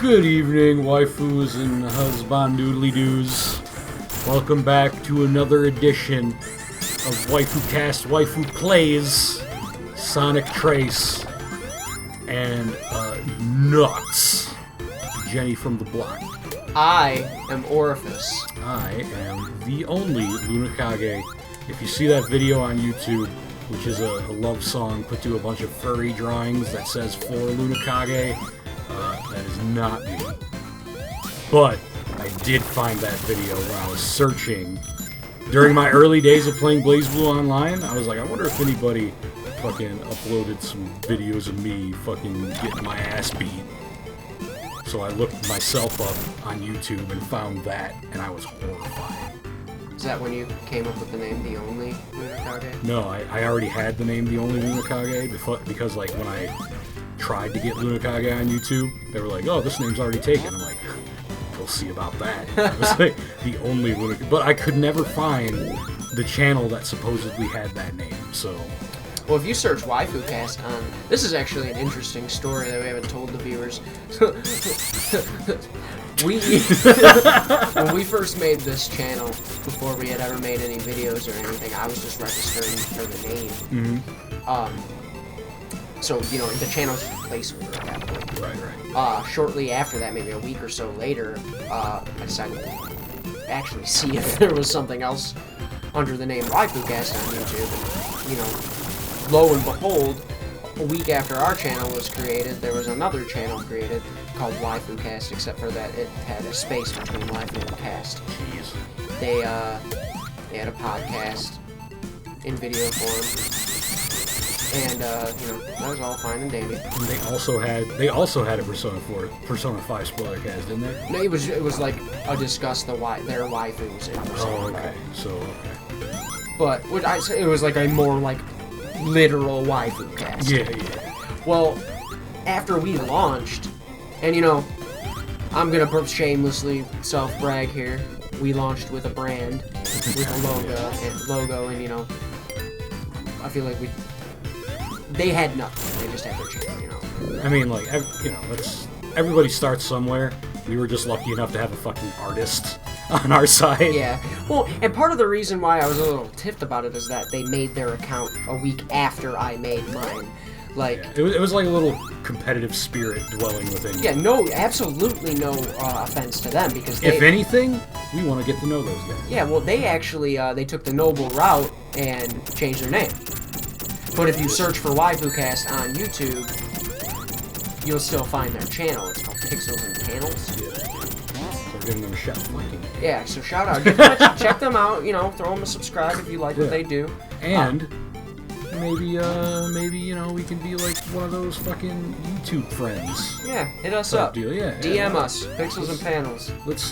Good evening, waifus and husband doodly-doos. Welcome back to another edition of WaifuCast, WaifuPlays, Sonic Trace, and Nuts, Jenny from the block. I am Orifice. I am the only Lunakage. If you see that video on YouTube, which is a love song put to a bunch of furry drawings that says for Lunakage, that is not me. But I did find that video when I was searching. During my early days of playing BlazBlue Online, I was like, I wonder if anybody fucking uploaded some videos of me fucking getting my ass beat. So I looked myself up on YouTube and found that, and I was horrified. Is that when you came up with the name The Only Lunakage? No, I already had the name The Only Lunakage because, like, when I tried to get Lunakage on YouTube, they were like, oh, this name's already taken. I'm like, we'll see about that. I was like, The Only Lunakage. But I could never find the channel that supposedly had that name, so... Well, if you search WaifuCast on... This is actually an interesting story that we haven't told the viewers. When we first made this channel, before we had ever made any videos or anything, I was just registering for the name. Mm-hmm. So, you know, the channel's just a placeholder at that point. Right. Shortly after that, maybe a week or so later, I decided to actually see if there was something else under the name WaifuCast on YouTube. And, you know, lo and behold, a week after our channel was created, there was another channel created called WaifuCast, except for that it had a space between Waifu and Cast. Jeez. They had a podcast in video form. And, you know, that was all fine and dandy. And they also had a Persona 5 spoiler cast, didn't they? No, it was like a discuss their waifus in Persona 5. Okay. So, okay. But it was like a more like literal waifu cast. Yeah. Well, after we launched, and you know, I'm gonna shamelessly self-brag here. We launched with a brand, with a logo, and you know, I feel like they had nothing. They just had their channel, you know. I mean, like, you know, everybody starts somewhere. We were just lucky enough to have a fucking artist on our side. Yeah. Well, and part of the reason why I was a little tiffed about it is that they made their account a week after I made mine. Like, yeah, it was like a little competitive spirit dwelling within you. Yeah, no, absolutely no offense to them, because if anything, we want to get to know those guys. Yeah, well, they actually they took the noble route and changed their name. But if you search for WaifuCast on YouTube, you'll still find their channel. It's called Pixels and Panels. Yeah. So giving them a shout. Yeah, so shout out. Check them out. You know, throw them a subscribe if you like what they do. And maybe you know, we can be like one of those fucking YouTube friends. Yeah, hit us up. Deal. Yeah. DM us. Pixels and Panels. Let's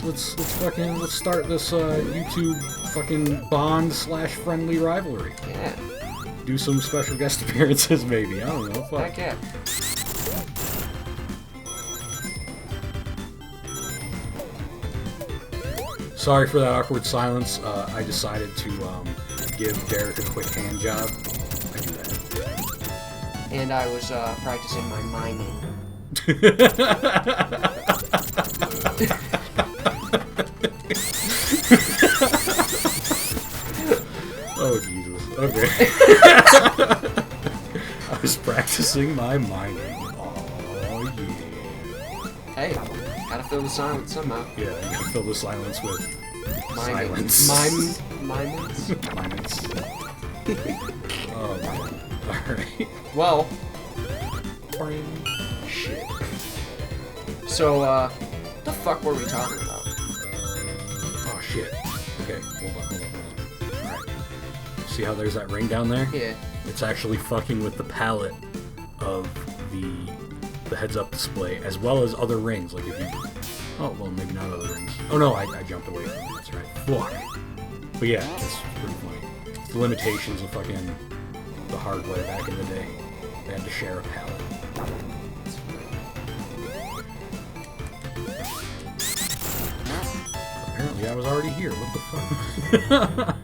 start this YouTube fucking bond/friendly rivalry. Yeah. Do some special guest appearances, maybe. I don't know. Fuck. Heck yeah. Sorry for that awkward silence. I decided to give Derek a quick hand job. I do that. And I was practicing my miming. Oh, Jesus. Okay. I was practicing my miming. Oh, yeah. Hey, gotta fill the silence somehow. Yeah, you gotta fill the silence with Miming. silence. Mimings? Mimings. Oh, man. Alright. Well. Shit. So, what the fuck were we talking about? Oh, shit. Okay, hold on. Alright. See how there's that ring down there? Yeah. It's actually fucking with the palette of the heads-up display, as well as other rings. Like if you... Oh, well, maybe not other rings. Oh, no, I jumped away from it. That's right. Fuck. But yeah, it's pretty funny. It's the limitations of fucking the hardware back in the day. They had to share a palette. Apparently I was already here. What the fuck?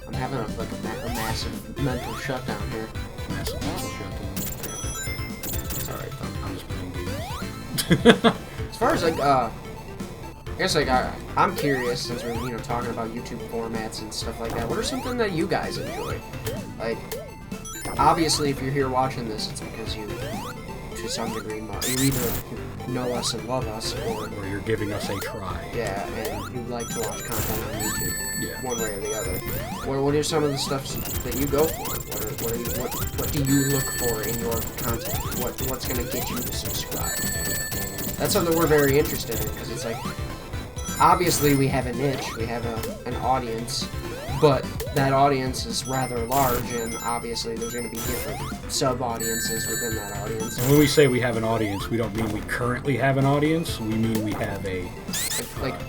I'm having a massive mental shutdown here. massive muscle shift. It's alright though. I'm just playing games. As far as like, I guess like I'm curious since we're talking about YouTube formats and stuff like that. What are something that you guys enjoy? Like, obviously, if you're here watching this, it's because you, to some degree, you either know us and love us, or you're giving us a try. Yeah, and you like to watch content on YouTube. Yeah. One way or the other. What are some of the stuff that you go for? What do you look for in your content? What's gonna get you to subscribe? That's something we're very interested in, because it's like, obviously we have a niche, we have an audience, but that audience is rather large, and obviously there's going to be different sub-audiences within that audience. And when we say we have an audience, we don't mean we currently have an audience, we mean we have a... Like,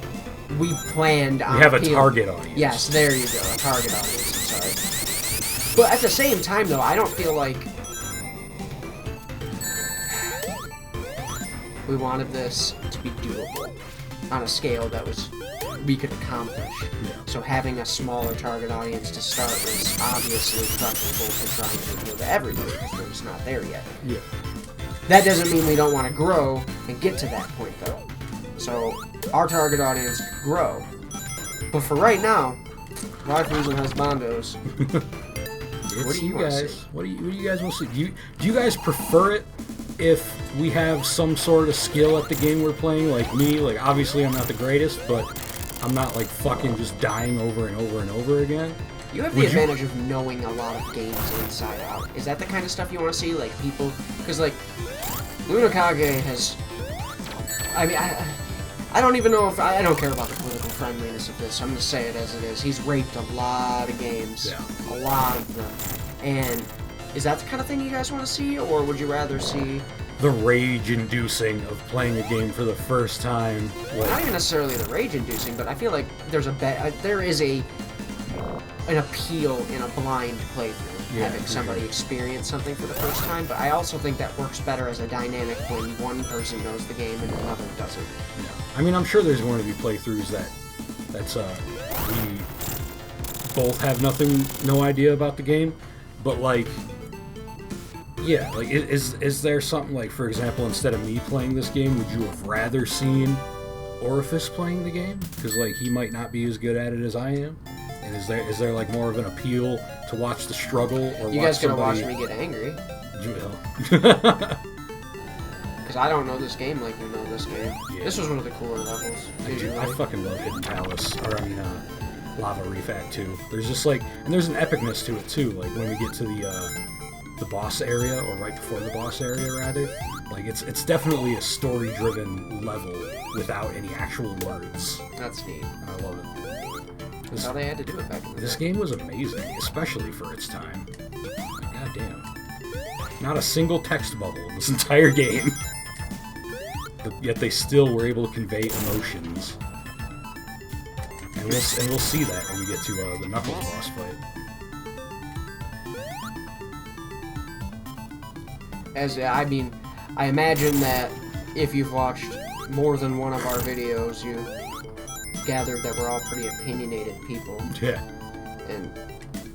we planned on... We have a target audience. Yes, there you go, a target audience, I'm sorry. But at the same time, though, I don't feel like... we wanted this to be doable on a scale that we could accomplish. Yeah. So having a smaller target audience to start is obviously preferable to trying to appeal to everybody, because we're just not there yet. Yeah. That doesn't mean we don't want to grow and get to that point, though. So our target audience could grow. But for right now, Waifus and Husbandos. What do you guys? What do you guys want to see? Do you guys prefer it if we have some sort of skill at the game we're playing? Like me, like obviously I'm not the greatest, but I'm not like fucking just dying over and over and over again. You have the advantage of knowing a lot of games inside out. Is that the kind of stuff you want to see? Like people, because like Lunokage has. I mean, I don't even know if I don't care about the political friendliness of this. I'm gonna say it as it is. He's raped a lot of games, yeah. A lot of them, and is that the kind of thing you guys want to see, or would you rather see the rage-inducing of playing a game for the first time? Like, not even necessarily the rage-inducing, but I feel like there is an appeal in a blind playthrough, having somebody experience something for the first time. But I also think that works better as a dynamic when one person knows the game and another doesn't. Yeah. I mean, I'm sure there's going to be playthroughs that's we both have no idea about the game, but like. Yeah, like, is there something, like, for example, instead of me playing this game, would you have rather seen Orifice playing the game? Because, like, he might not be as good at it as I am. And is there like, more of an appeal to watch the struggle, or you guys gonna watch me get angry? You will. Because I don't know this game like you know this game. Yeah. This was one of the cooler levels. I fucking love Hidden Palace, or, I mean, Lava Reef Act 2. There's just, like, and there's an epicness to it, too. Like, when we get to the boss area, or right before the boss area, rather. Like, it's definitely a story-driven level without any actual words. That's neat. I love it. That's how they had to do it back in the day. This game was amazing, especially for its time. God damn. Not a single text bubble in this entire game. But yet they still were able to convey emotions. And we'll see that when we get to the Knuckles boss fight. I imagine that if you've watched more than one of our videos, you gathered that we're all pretty opinionated people. Yeah. And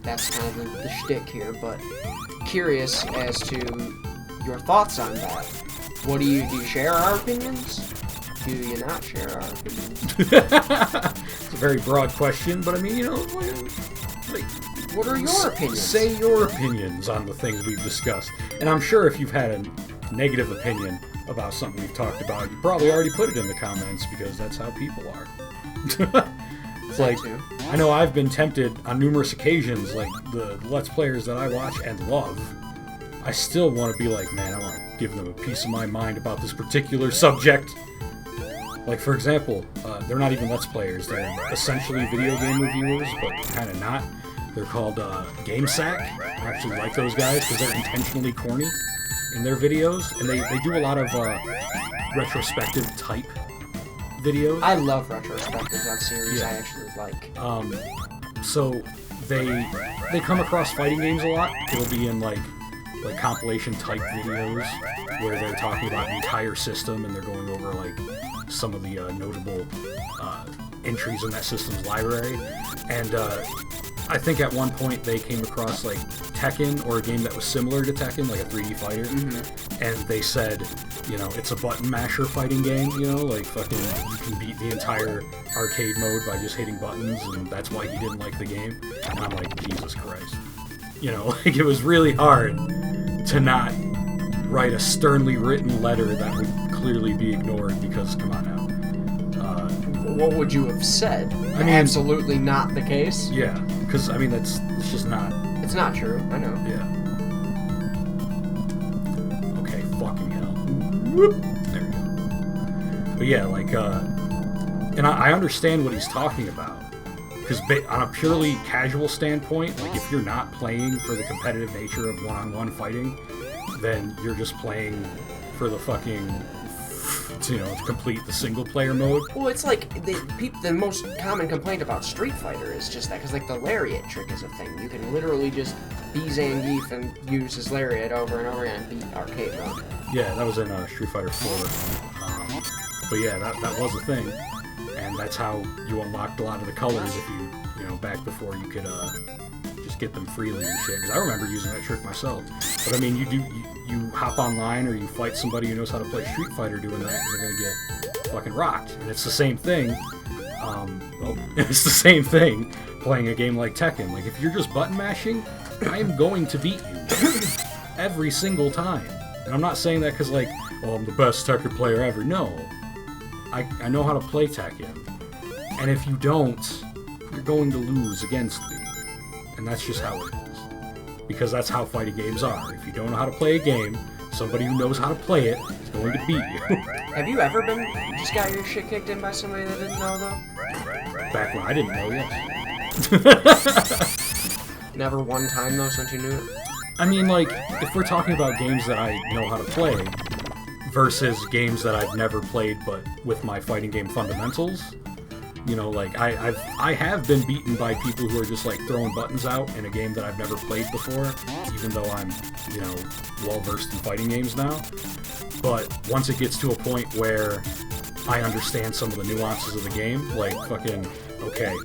that's kind of the shtick here, but curious as to your thoughts on that. Do you share our opinions? Do you not share our opinions? It's a very broad question, but I mean, like, what are your opinions? Say your opinions on the things we've discussed. And I'm sure if you've had a negative opinion about something we've talked about, you probably already put it in the comments, because that's how people are. It's like, I know I've been tempted on numerous occasions, like the Let's Players that I watch and love, I still want to be like, man, I want to give them a piece of my mind about this particular subject. Like, for example, they're not even Let's Players, they're essentially video game reviewers, but kind of not. They're called GameSack. I actually like those guys because they're intentionally corny in their videos, and they do a lot of retrospective type videos. I love retrospectives on series I actually like. So they come across fighting games a lot. It'll be in like compilation type videos where they're talking about an entire system and they're going over like some of the notable entries in that system's library. And I think at one point they came across like Tekken or a game that was similar to Tekken, like a 3D fighter, and they said, you know, it's a button masher fighting game, you know, like fucking you can beat the entire arcade mode by just hitting buttons, and that's why he didn't like the game. And I'm like, Jesus Christ. You know, like it was really hard to not write a sternly written letter that would clearly be ignored because, come on now. What would you have said? I mean, absolutely not the case. Yeah, because I mean it's just not. It's not true. I know. Yeah. Okay, fucking hell. Whoop. There we go. But yeah, like, and I understand what he's talking about, because on a purely casual standpoint, like if you're not playing for the competitive nature of one-on-one fighting, then you're just playing for the fucking, you know, to complete the single-player mode. Well, it's like the most common complaint about Street Fighter is just that, because like the lariat trick is a thing. You can literally just be Zangief and use his lariat over and over again and beat arcade mode. Yeah, that was in Street Fighter 4. But yeah, that was a thing, and that's how you unlocked a lot of the colors if you know, back before you could just get them freely and shit. Because I remember using that trick myself. But I mean, you hop online or you fight somebody who knows how to play Street Fighter doing that, and you're gonna get fucking rocked. And it's the same thing. Well, it's the same thing playing a game like Tekken. Like if you're just button mashing, I am going to beat you every single time. And I'm not saying that because like, oh, I'm the best Tekken player ever. No, I know how to play Tekken. And if you don't, you're going to lose against me. And that's just how it is. Because that's how fighting games are. If you don't know how to play a game, somebody who knows how to play it is going to beat you. Have you ever just got your shit kicked in by somebody that didn't know, though? Back when I didn't know, yes. Never one time, though, since you knew it? I mean, like, if we're talking about games that I know how to play versus games that I've never played but with my fighting game fundamentals, you know, like, I have been beaten by people who are just, like, throwing buttons out in a game that I've never played before, even though I'm, you know, well-versed in fighting games now. But once it gets to a point where I understand some of the nuances of the game, like, fucking, okay,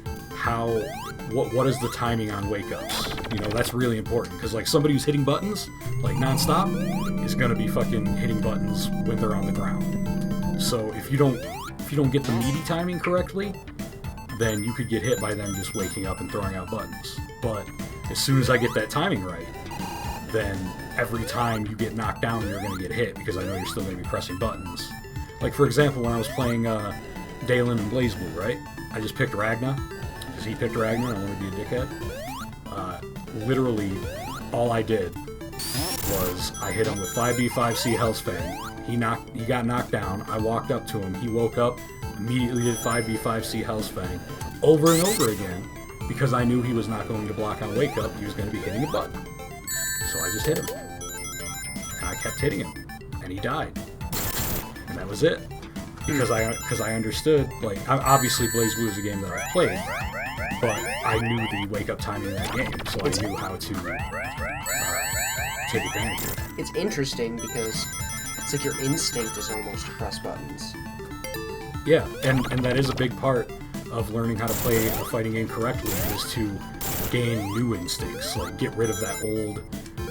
what is the timing on wake-ups? You know, that's really important, because, like, somebody who's hitting buttons, like, non-stop, is gonna be fucking hitting buttons when they're on the ground. So if you don't get the meaty timing correctly, then you could get hit by them just waking up and throwing out buttons. But as soon as I get that timing right, then every time you get knocked down, you're going to get hit, because I know you're still going to be pressing buttons. Like, for example, when I was playing Dalen and BlazBlue, right? I just picked Ragna, because he picked Ragna, and I wanted to be a dickhead. Literally, all I did was I hit him with 5B5C Hellsfang. He got knocked down. I walked up to him. He woke up, immediately did 5B5C Hellsfang over and over again, because I knew he was not going to block on wake up. He was going to be hitting a button. So I just hit him. And I kept hitting him. And he died. And that was it. Because I understood, like, obviously BlazBlue is a game that I played, but I knew the wake up timing in that game, so I knew how to take advantage of it. It's interesting because it's like your instinct is almost to press buttons. Yeah, and that is a big part of learning how to play a fighting game correctly, is to gain new instincts, like get rid of that old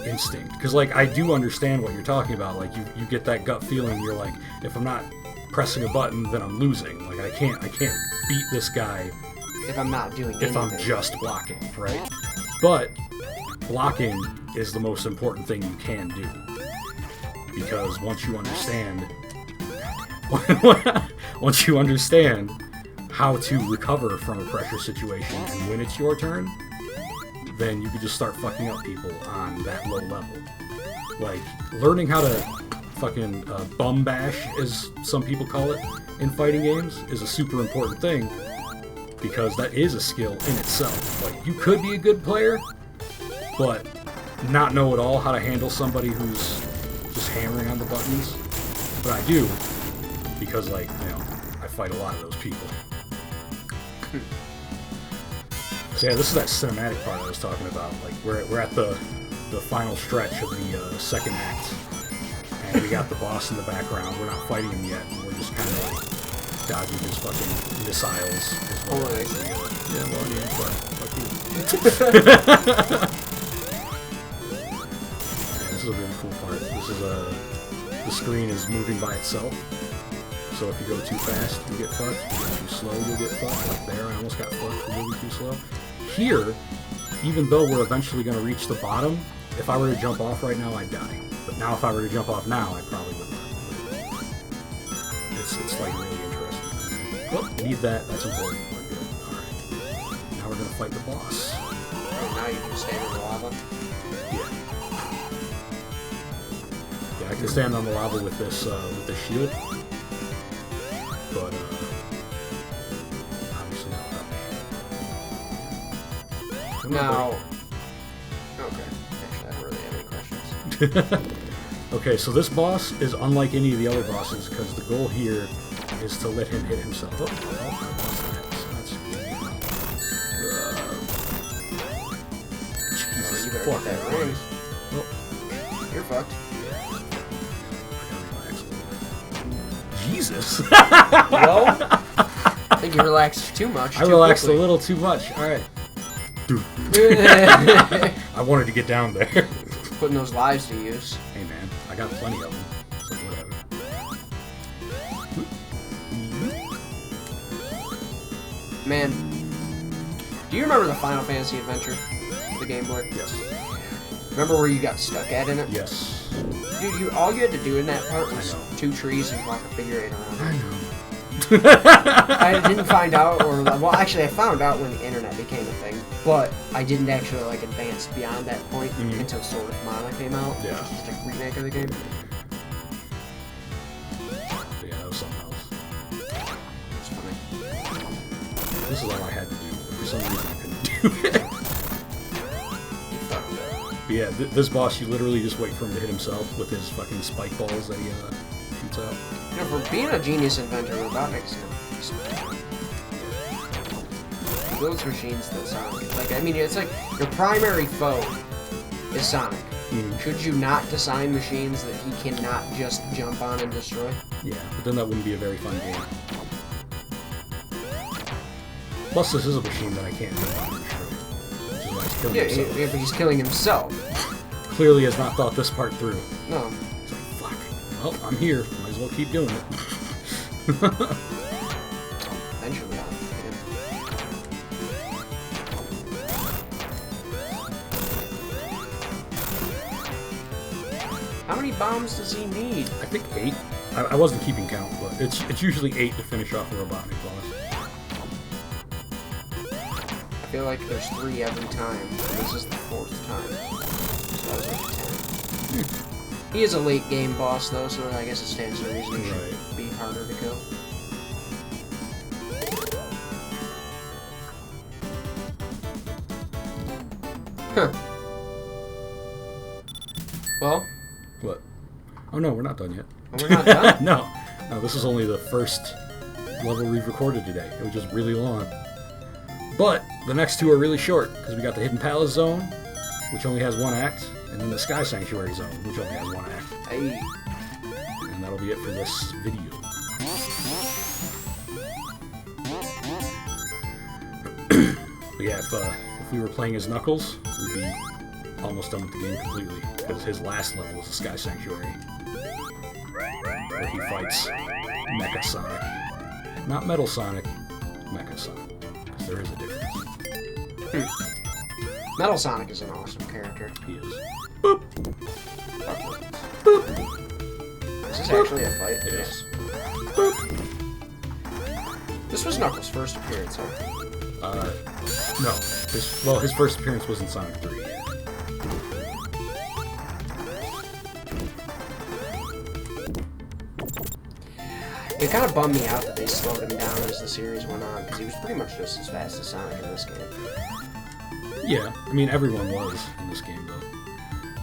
instinct. Because, like, I do understand what you're talking about. Like, you get that gut feeling, you're like, if I'm not pressing a button, then I'm losing. Like, I can't beat this guy if I'm not doing anything. If I'm just blocking, right? But blocking is the most important thing you can do. Because once you understand how to recover from a pressure situation, and when it's your turn, then you can just start fucking up people on that low level. Like, learning how to fucking bum bash, as some people call it in fighting games, is a super important thing, because that is a skill in itself. Like, you could be a good player, but not know at all how to handle somebody who's just hammering on the buttons. But I do, because, like, you know, I fight a lot of those people. So yeah, this is that cinematic part I was talking about. Like, we're at the final stretch of the second act, and we got the boss in the background. We're not fighting him yet, and we're just kind of like dodging his fucking missiles. Yeah, well, yeah, but fuck you. This is a really cool part. This is the screen is moving by itself. So if you go too fast, you get fucked. If you go too slow, you'll get fucked. Like there, I almost got fucked for moving too slow. Here, even though we're eventually going to reach the bottom, if I were to jump off right now, I'd die. But now if I were to jump off now, I probably wouldn't. It's like really interesting. Well, need that. That's important. We're good. Alright. Now we're going to fight the boss. Oh, now you can stand in the lava? Yeah. Yeah, I can stand on the lava with this shield. But, obviously not. Now... Okay. Actually, I don't really have any questions. Okay, so this boss is unlike any of the other bosses, because the goal here is to let him hit himself. Oh, that's Jesus, you better fuck hit that ring. Well, You're fucked. Jesus! Well, I think you relaxed too much. I relaxed a little too much. Alright. Dude. I wanted to get down there. Putting those lives to use. Hey man, I got plenty of them, so whatever. Man, do you remember the Final Fantasy Adventure? The Game Boy? Yes. Remember where you got stuck at in it? Yes. Dude, all you had to do in that part was I know. 2 trees and walk a figure 8 around. I know. I didn't find out, or well, actually, I found out when the internet became a thing, but I didn't actually like advance beyond that point until Sword of Mana came out, Yeah. which is just a remake of the game. Yeah, that was something else. It's funny. This is all I had to do, but for some reason I couldn't do it. You fucked up. But yeah, this boss, you literally just wait for him to hit himself with his fucking spike balls that he shoots out. You know, for being a genius inventor, Robotnik's builds machines that Sonic. Like, I mean, it's like your primary foe is Sonic. Should you not design machines that he cannot just jump on and destroy? Yeah, but then that wouldn't be a very fun game. Plus, this is a machine that I can't jump on and destroy. Which is why he's killing himself. Yeah, but he's killing himself. Clearly has not thought this part through. No. It's like, fuck. Well, I'm here. Might as well keep doing it. Eventually, I'll hit him. How many bombs does he need? I think 8. I wasn't keeping count, but it's usually 8 to finish off a Robotnik boss. I feel like there's 3 every time, and this is the 4th time. So that was like 10. He is a late game boss, though, so I guess it stands to reason he should be harder to kill. Huh. Well? What? Oh no, we're not done yet. Oh, we're not done? No, this is only the first level we've recorded today. It was just really long. But the next 2 are really short, because we got the Hidden Palace Zone, which only has 1 act, and then the Sky Sanctuary Zone, which only has 1 act. Hey. And that'll be it for this video. But yeah, if we were playing as Knuckles, we'd be almost done with the game completely, because his last level is the Sky Sanctuary, where he fights Mecha Sonic. Not Metal Sonic, Mecha Sonic, because there is a difference. Metal Sonic is an awesome character. He is. Boop! Boop. Is this actually a fight? It is. Boop. This was Knuckles' first appearance, huh? No. His first appearance was in Sonic 3. It kind of bummed me out that they slowed him down as the series went on, because he was pretty much just as fast as Sonic in this game. Yeah, I mean, everyone was in this game, though.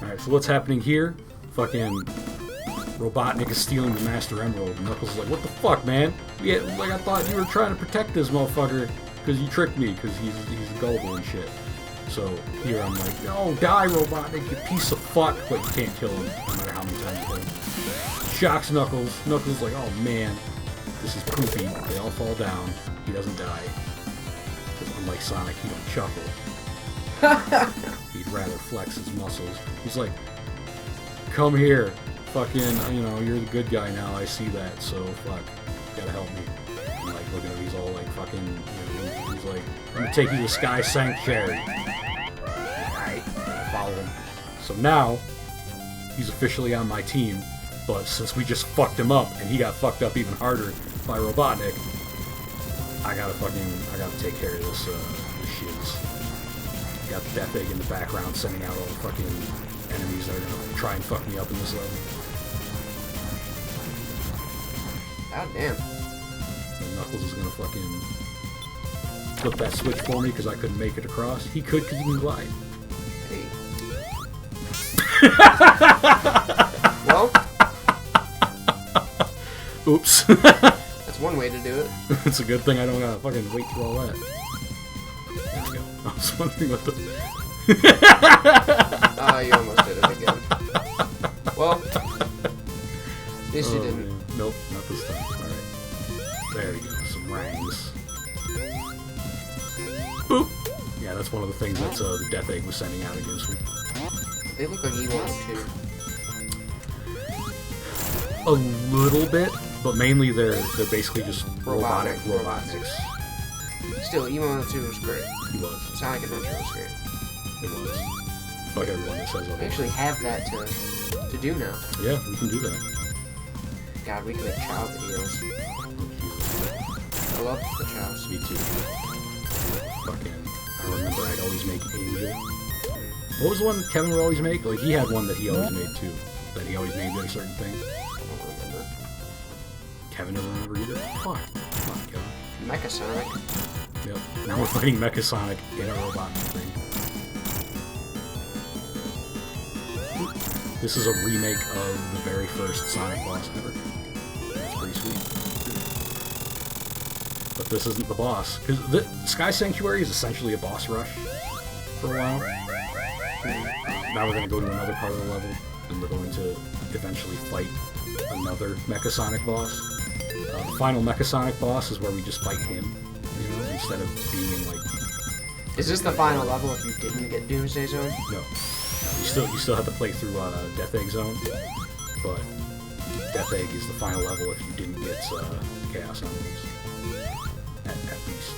Alright, so what's happening here? Fucking Robotnik is stealing the Master Emerald, and Knuckles is like, what the fuck, man? Yeah, like, I thought you were trying to protect this motherfucker, because you tricked me, because he's gullible and shit. So, here I'm like, no, die, Robotnik, you piece of fuck, but you can't kill him, no matter how many times you hit him. Shocks Knuckles. Knuckles is like, oh man, this is poopy. They all fall down. He doesn't die. Because unlike Sonic, he don't chuckle. He'd rather flex his muscles. He's like, come here, fucking, you know, you're the good guy now, I see that, so fuck, you gotta help me. And like, look at him, he's all like fucking, you know, he's like, I'm gonna take you to Sky Sanctuary. Alright, follow him. So now, he's officially on my team, but since we just fucked him up, and he got fucked up even harder by Robotnik, I gotta take care of this shiz. Got the Death Egg in the background, sending out all the fucking enemies that are gonna try and fuck me up in this level. God damn. And Knuckles is gonna fucking flip that switch for me because I couldn't make it across. He could because he can glide. Hey. Well. Oops. That's one way to do it. It's a good thing I don't gotta fucking wait through all that. There we go. I was wondering what the... You almost did it again. Well, at least you didn't. Man. Nope, not this time. Alright. There we go. Some rangs. Boop! Yeah, that's one of the things that the Death Egg was sending out against me. They look like Ewok too. A little bit, but mainly they're basically just Robotniks. Still, Emo 2 was great. He was. Sonic Adventure was great. It was. Like everyone that says We otherwise. actually have that to do now. Yeah, we can do that. God, we can make Chow videos. I love the Chows. Me too. Fucking, I remember I'd always make Angel. What was the one Kevin would always make? Like, he had one that he always made too. That he always named a certain thing. I don't remember. Kevin doesn't remember either? Fuck. Fuck, Kevin. Mecha Sonic. Yep. Now we're fighting Mecha Sonic in a robot thing. This is a remake of the very first Sonic boss ever. That's pretty sweet. But this isn't the boss. Because the Sky Sanctuary is essentially a boss rush for a while. Now we're going to go to another part of the level, and we're going to eventually fight another Mecha Sonic boss. The final Mecha Sonic boss is where we just fight him, you know, instead of being like... Is this the final level if you didn't get Doomsday Zone? No. You still have to play through Death Egg Zone, but Death Egg is the final level if you didn't get Chaos Emeralds. At least.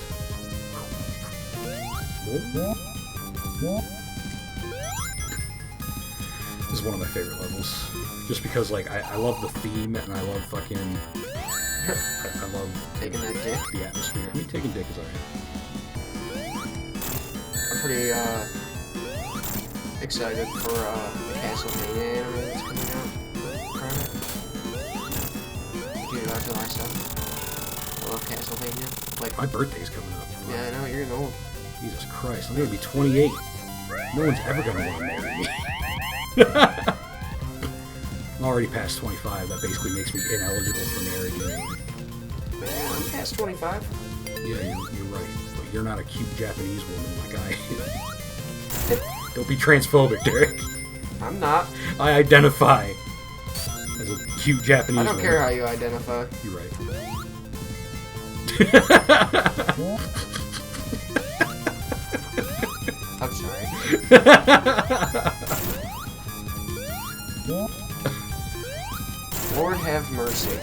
This is one of my favorite levels. Just because, like, I love the theme, and I love fucking... I love taking that dick. The atmosphere. I mean, taking dick is alright. I'm pretty, excited for, the Castlevania anime that's coming out. Did you watch the last stuff? I love Castlevania. Like, my birthday's coming up. Yeah, I know, you're getting old. Jesus Christ, I'm gonna be 28. No one's ever gonna want to marry me. I'm already past 25, that basically makes me ineligible for marriage anyway. Yeah, I'm past 25. Yeah, you're right, but you're not a cute Japanese woman like I am. Don't be transphobic, Derek. I'm not. I identify as a cute Japanese woman. I don't care how you identify. You're right. I'm sorry. Lord have mercy.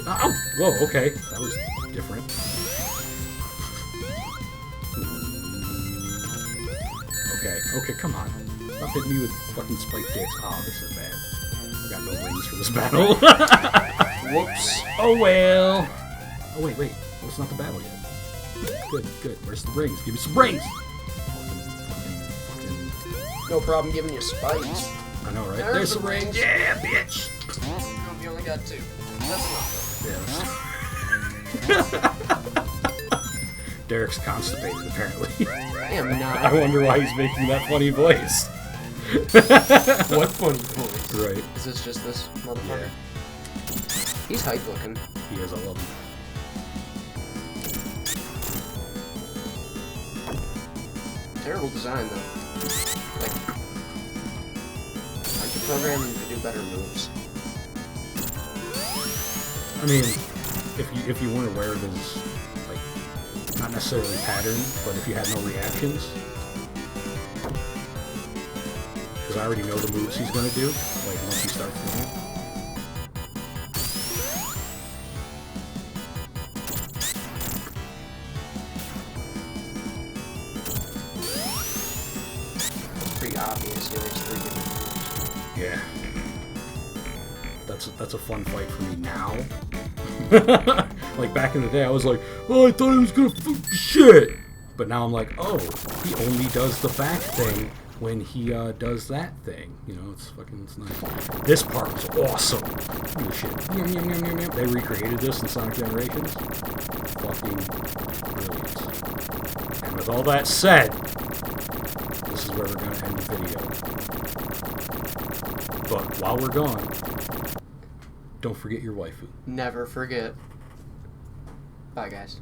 Oh! Whoa, okay. That was different. Okay, come on. Stop hitting me with fucking spiked dicks. Oh, this is bad. I got no rings for this battle. Whoops. Oh well. Oh, wait. Well, it's not the battle yet. Good. Where's the rings? Give me some rings! Fucking... No problem giving you spikes. I know, right? There's some rings. Yeah, bitch! Oh, you only got 2. That's enough. Yeah. Derek's constipated, apparently. I am not. I wonder why he's making that funny voice. What funny voice? Right. Is this just this motherfucker? Yeah. He's hype looking. He is, I love him. Terrible design though. Like the program could do better moves. I mean, if you weren't aware of his, like, not necessarily pattern, but if you had no reactions. Because I already know the moves he's going to do, like once you start filming. It's pretty obvious, there's 3 different moves. Yeah. That's a fun fight for me now. Like back in the day, I was like, oh, I thought he was gonna fuck the shit. But now I'm like, oh, he only does the back thing when he does that thing. You know, it's nice. This part was awesome. Holy shit. They recreated this in Sonic Generations. Fucking brilliant. And with all that said, this is where we're gonna end the video. But while we're gone, don't forget your waifu. Never forget. Bye, guys.